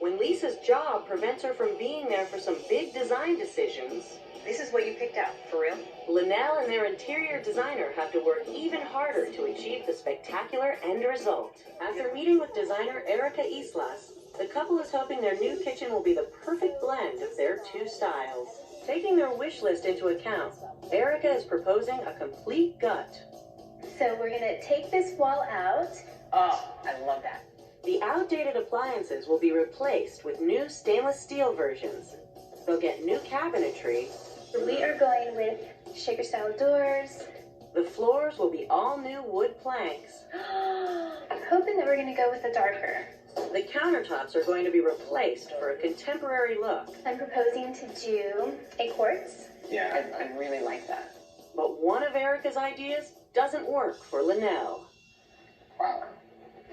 when Lisa's job prevents her from being there for some big design decisions. This is what you picked out, for real? Linnell and their interior designer have to work even harder to achieve the spectacular end result. After meeting with designer Islas, the couple is hoping their new kitchen will be the perfect blend of their two styles. Taking their wish list into account, Erica is proposing a complete gut. So we're going to take this wall out. Oh, I love that. The outdated appliances will be replaced with new stainless steel versions. They'll get new cabinetry. We are going with shaker style doors. The floors will be all new wood planks. I'm hoping that we're going to go with the darker. The countertops are going to be replaced for a contemporary look. I'm proposing to do a quartz. Yeah, I really like that. But one of Erica's ideas doesn't work for Linnell. Wow,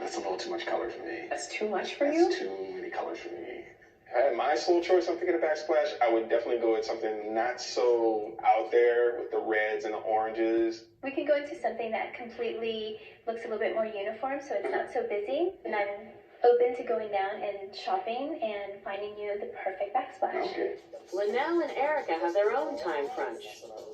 that's a little too much color for me. That's too much for you? That's too many colors for me. If I had my sole choice on picking a backsplash, I would definitely go with something not so out there with the reds and the oranges. We can go into something that completely looks a little bit more uniform so it's not so busy. And I'm open to going down and shopping and finding you the perfect backsplash. Okay. Linnell and Erica have their own time crunch.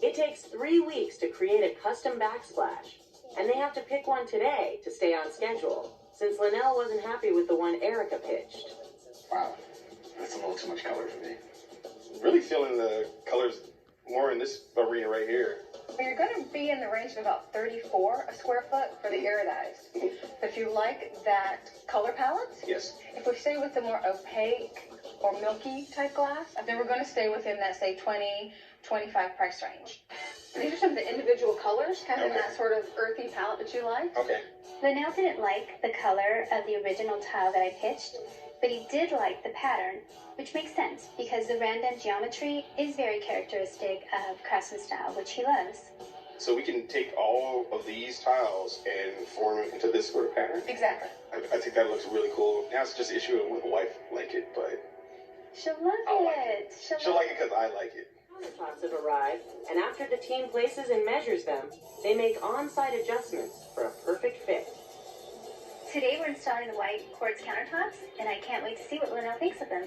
It takes 3 weeks to create a custom backsplash, and they have to pick one today to stay on schedule, since Linnell wasn't happy with the one Erica pitched. Wow, that's a little too much color for me. Really feeling the colors more in this arena right here. Well, you're going to be in the range of about 34 a square foot for the iridized. If you like that color palette, Yes. if we stay with the more opaque or milky type glass, then we're going to stay within that, say, 20, 25 price range. These are some of the individual colors, kind of in that sort of earthy palette that you like. Okay. Linnell didn't like the color of the original tile that I pitched, but he did like the pattern, which makes sense because the random geometry is very characteristic of craftsman style, which he loves. So we can take all of these tiles and form it into this sort of pattern? Exactly. I think that looks really cool. Now it's just an issue with a wife like it, but She'll love I'll like it. she'll like it because I like it. Countertops have arrived, and after the team places and measures them, they make on-site adjustments for a perfect fit. Today we're installing the white quartz countertops, and I can't wait to see what Linnell thinks of them.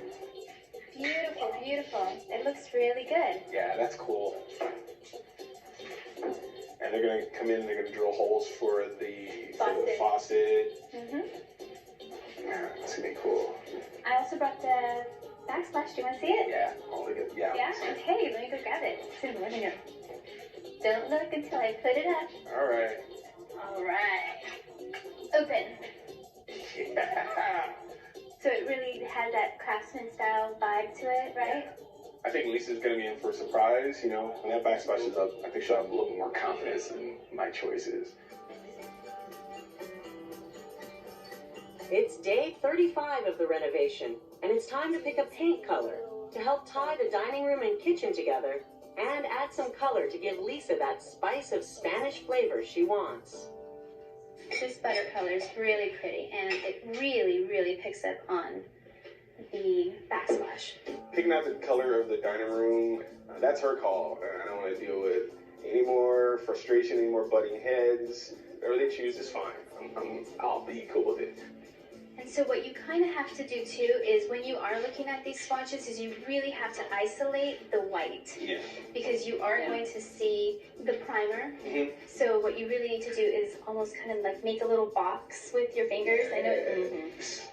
Beautiful, beautiful. It looks really good. Yeah, that's cool. And they're gonna come in. They're gonna drill holes for the faucet. Mm-hmm. Yeah, that's gonna be cool. I also brought the backsplash. Do you want to see it? Yeah, all together. Yeah. Yeah? Okay, let me go grab it. It's in the living room. Don't look until I put it up. All right. All right. Open. Yeah. So it really has that craftsman style vibe to it, right? I think Lisa's gonna be in for a surprise. You know, when that backsplash is up, I think she'll have a little more confidence in my choices. It's day 35 of the renovation, and it's time to pick a paint color to help tie the dining room and kitchen together and add some color to give Lisa that spice of Spanish flavor she wants. This butter color is really pretty, and it really, really picks up on the backsplash. Picking out the color of the dining room, that's her call. I don't want to deal with any more frustration, any more butting heads. Whatever they choose is fine. I'll be cool with it. And so what you kind of have to do too is when you are looking at these swatches is you really have to isolate the white. Yeah. Because you are going to see the primer. Mm-hmm. So what you really need to do is almost kind of like make a little box with your fingers. I know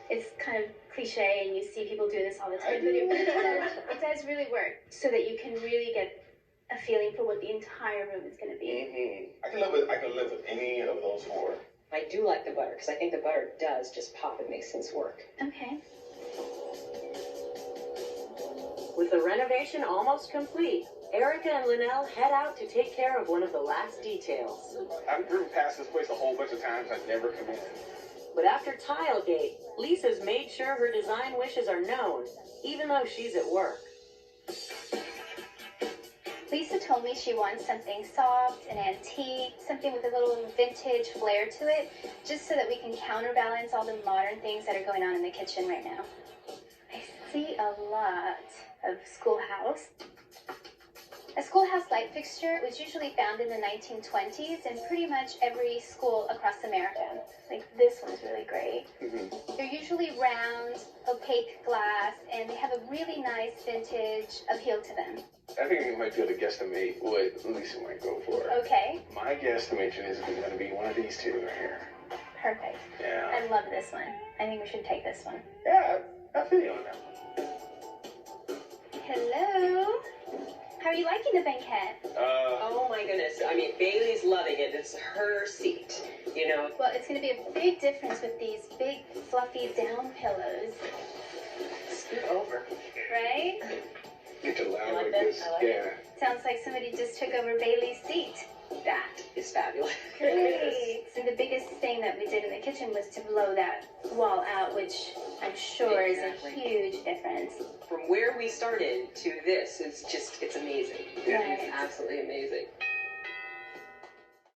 it's kind of cliche and you see people do this all the time, but it does really work so that you can really get a feeling for what the entire room is going to be. Mm-hmm. I can live with any of those four. I do like the butter, because I think the butter does just pop and make things work. Okay. With the renovation almost complete, Erica and Linnell head out to take care of one of the last details. I've driven past this place a whole bunch of times. I never come in. But after Tilegate, Lisa's made sure her design wishes are known, even though she's at work. Lisa told me she wants something soft and antique, something with a little vintage flair to it, just so that we can counterbalance all the modern things that are going on in the kitchen right now. I see a lot of schoolhouse. A schoolhouse light fixture was usually found in the 1920s in pretty much every school across America. Like this one's really great. They're usually round, opaque glass, and they have a really nice vintage appeal to them. I think you might be able to guesstimate what Lisa might go for. Okay, My guesstimation is going to be one of these two right here. perfect. Yeah. I love this one. I think we should take this one. Yeah, I feel you on that one. Hello? How are you liking the banquette? Oh my goodness. I mean, Bailey's loving it. It's her seat, you know. Well, it's going to be a big difference with these big, fluffy down pillows, Scoot over. right? Get you loud I like like that. this. I like Yeah. Sounds like somebody just took over Bailey's seat. That is fabulous. Great. And the biggest thing that we did in the kitchen was to blow that wall out, which I'm sure Exactly. is a huge difference. From where we started to this, it's amazing. Right. It's absolutely amazing.